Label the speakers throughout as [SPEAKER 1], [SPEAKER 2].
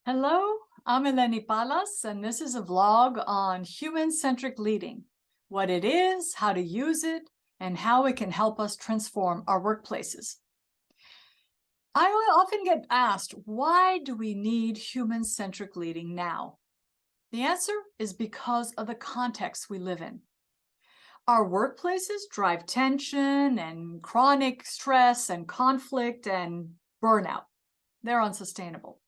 [SPEAKER 1] Hello, I'm Eleni Palas, and this is a vlog on human-centric leading, what it is, how to use it, and how it can help us transform our workplaces. I often get asked, why do we need human-centric leading now? The answer is because of the context we live in. Our workplaces drive tension and chronic stress and conflict and burnout. They're unsustainable.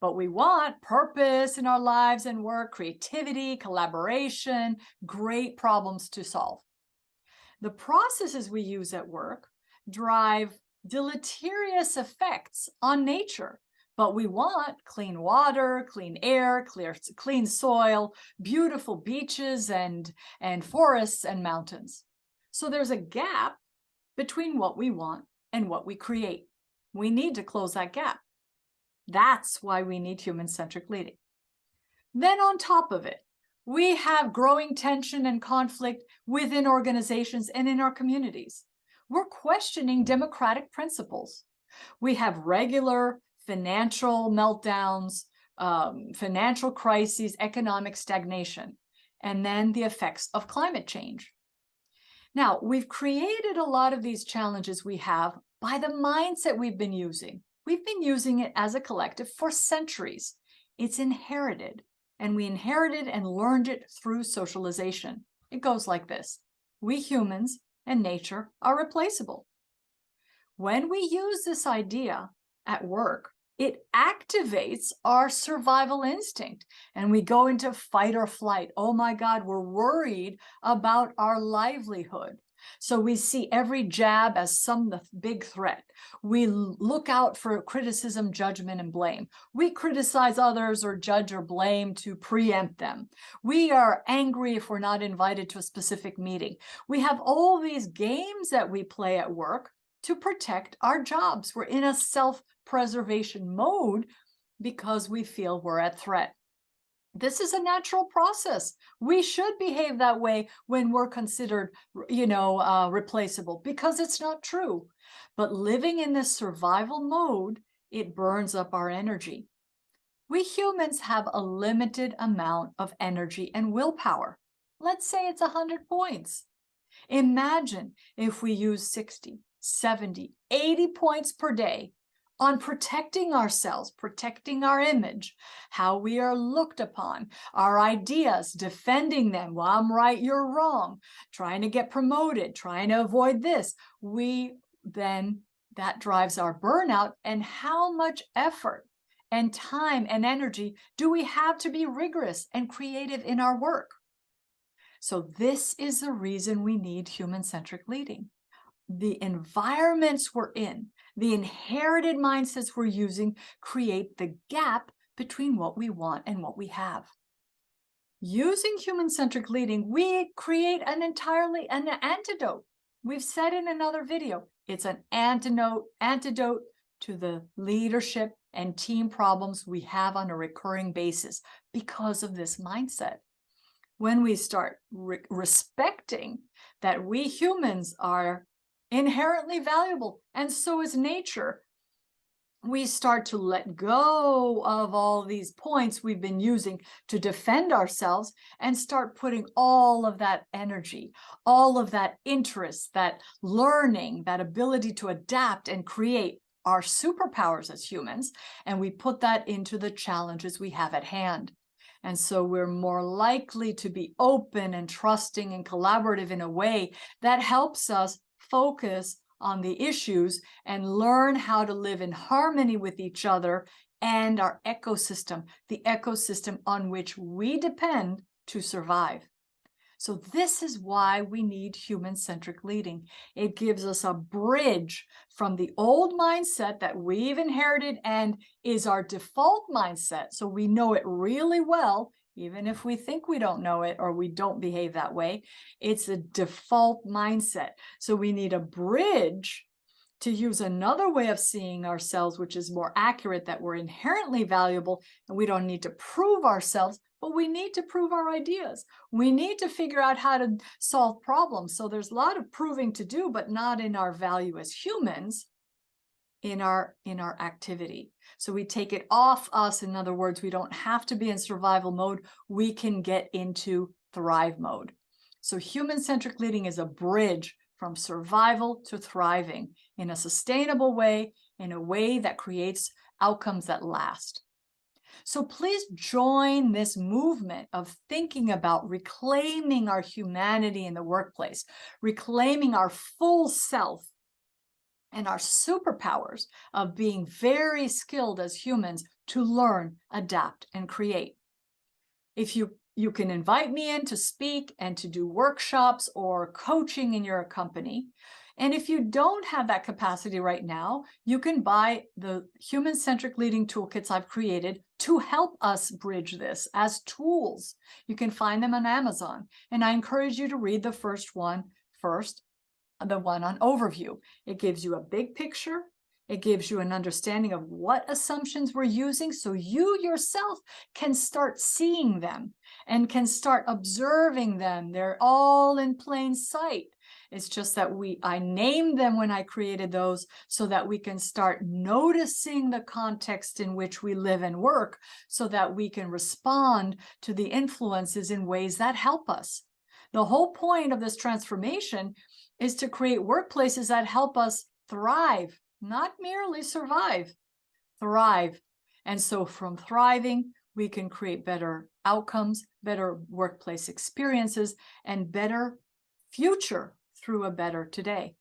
[SPEAKER 1] But we want purpose in our lives and work, creativity, collaboration, great problems to solve. The processes we use at work drive deleterious effects on nature, but we want clean water, clean air, clean soil, beautiful beaches and forests and mountains. So there's a gap between what we want and what we create. We need to close that gap. That's why we need human-centric leading. Then on top of it, we have growing tension and conflict within organizations and in our communities. We're questioning democratic principles. We have regular financial meltdowns, financial crises, economic stagnation, and then the effects of climate change. Now, we've created a lot of these challenges we have by the mindset we've been using. We've been using it as a collective for centuries. It's inherited, and we inherited and learned it through socialization. It goes like this. We humans and nature are replaceable. When we use this idea at work, it activates our survival instinct, and we go into fight or flight. Oh my God, we're worried about our livelihood. So we see every jab as some big threat. We look out for criticism, judgment, and blame. We criticize others or judge or blame to preempt them. We are angry if we're not invited to a specific meeting. We have all these games that we play at work to protect our jobs. We're in a self-preservation mode because we feel we're at threat. This is a natural process. We should behave that way when we're considered, replaceable, because it's not true. But living in this survival mode, it burns up our energy. We humans have a limited amount of energy and willpower. Let's say it's 100 points. Imagine if we use 60, 70, 80 points per day on protecting ourselves, protecting our image, how we are looked upon, our ideas, defending them. Well, I'm right, you're wrong, trying to get promoted, trying to avoid this. That drives our burnout. And how much effort and time and energy do we have to be rigorous and creative in our work? So this is the reason we need human-centric leading. The environments we're in, the inherited mindsets we're using create the gap between what we want and what we have. Using human-centric leading, we create an antidote. We've said in another video, it's an antidote to the leadership and team problems we have on a recurring basis because of this mindset. When we start respecting that we humans are inherently valuable, and so is nature, we start to let go of all these points we've been using to defend ourselves and start putting all of that energy, all of that interest, that learning, that ability to adapt and create our superpowers as humans, and we put that into the challenges we have at hand. And so we're more likely to be open and trusting and collaborative in a way that helps us focus on the issues and learn how to live in harmony with each other and our ecosystem, the ecosystem on which we depend to survive. So this is why we need human-centric leading. It gives us a bridge from the old mindset that we've inherited and is our default mindset, so we know it really well, even if we think we don't know it or we don't behave that way. It's a default mindset. So we need a bridge to use another way of seeing ourselves, which is more accurate, that we're inherently valuable and we don't need to prove ourselves, but we need to prove our ideas. We need to figure out how to solve problems. So there's a lot of proving to do, but not in our value as humans. in our activity. So we take it off us. In other words, we don't have to be in survival mode. We can get into thrive mode. So human-centric leading is a bridge from survival to thriving in a sustainable way, in a way that creates outcomes that last. So please join this movement of thinking about reclaiming our humanity in the workplace, reclaiming our full self and our superpowers of being very skilled as humans to learn, adapt, and create. If you can invite me in to speak and to do workshops or coaching in your company. And if you don't have that capacity right now, you can buy the human-centric leading toolkits I've created to help us bridge this as tools. You can find them on Amazon. And I encourage you to read the first one first, the one on overview. It gives you a big picture. It gives you an understanding of what assumptions we're using so you yourself can start seeing them and can start observing them. They're all in plain sight. It's just that I named them when I created those so that we can start noticing the context in which we live and work so that we can respond to the influences in ways that help us. The whole point of this transformation is to create workplaces that help us thrive, not merely survive, thrive. And so from thriving, we can create better outcomes, better workplace experiences, and better future through a better today.